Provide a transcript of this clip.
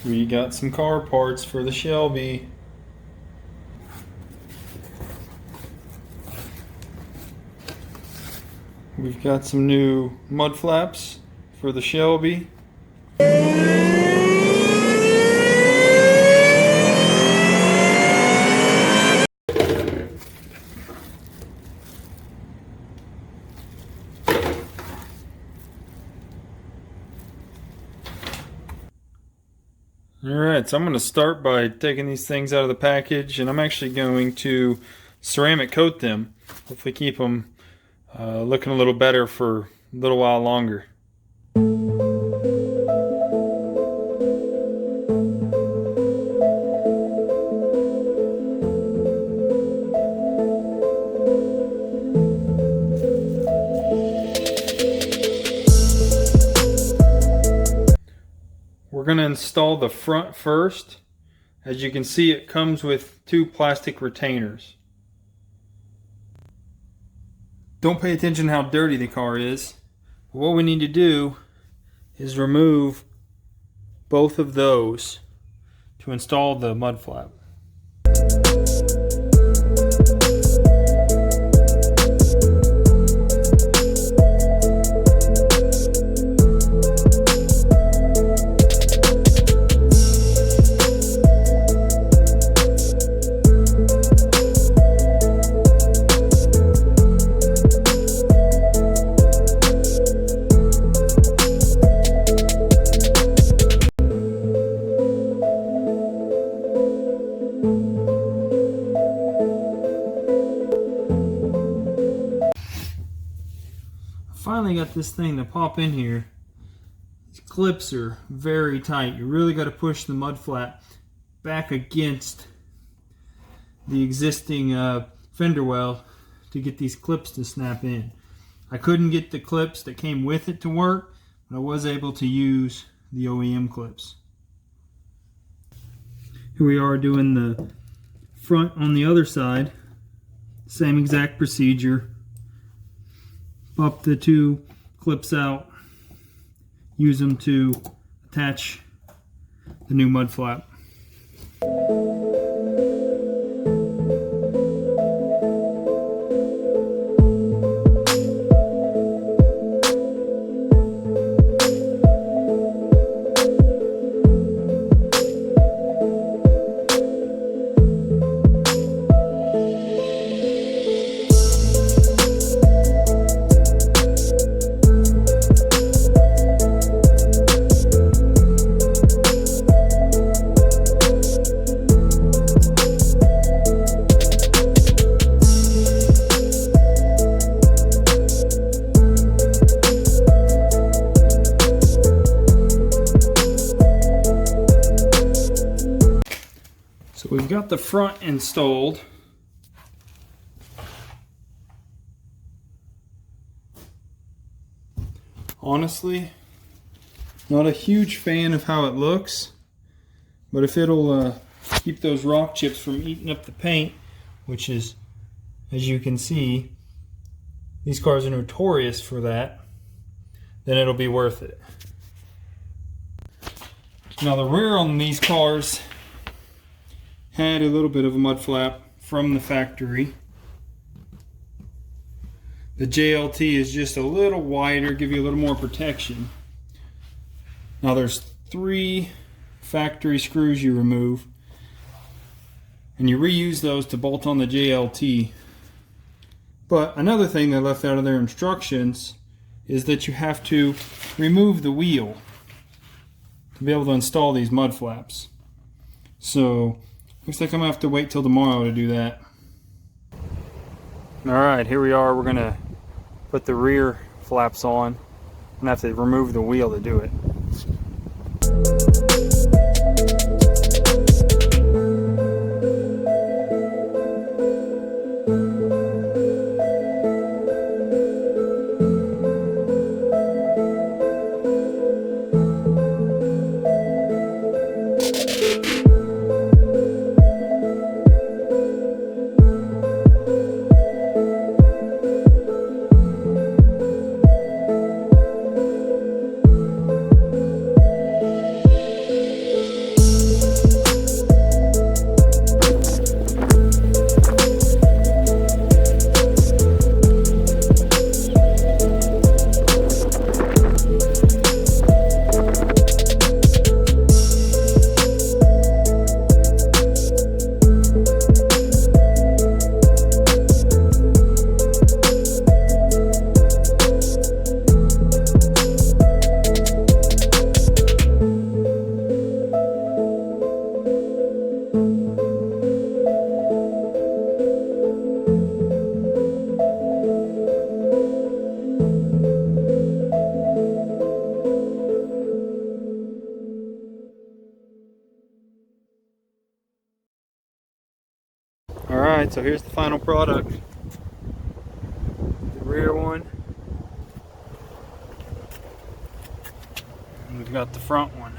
We got some car parts for the Shelby. We've got some new mud flaps for the Shelby. Alright, so I'm going to start by taking these things out of the package, and I'm actually going to ceramic coat them. Hopefully keep them looking a little better for a little while longer. We're going to install the front first. As you can see, it comes with two plastic retainers. Don't pay attention how dirty the car is. What we need to do is remove both of those to install the mud flap. Finally got this thing to pop in here. These clips are very tight. You really got to push the mud flap back against the existing fender well to get these clips to snap in. I couldn't get the clips that came with it to work, but I was able to use the OEM clips. Here we are doing the front on the other side. Same exact procedure. Pop the two clips out, use them to attach the new mud flap. So we've got the front installed. Honestly, not a huge fan of how it looks, but if it'll keep those rock chips from eating up the paint, which is, as you can see, these cars are notorious for that, then it'll be worth it. Now the rear on these cars had a little bit of a mud flap from the factory. The JLT is just a little wider, give you a little more protection. Now there's 3 factory screws you remove, and you reuse those to bolt on the JLT. But another thing they left out of their instructions is that you have to remove the wheel to be able to install these mud flaps. So looks like I'm gonna have to wait till tomorrow to do that. Alright, here we are. We're gonna put the rear flaps on. I'm gonna have to remove the wheel to do it. Alright, so here's the final product. The rear one. And we've got the front one.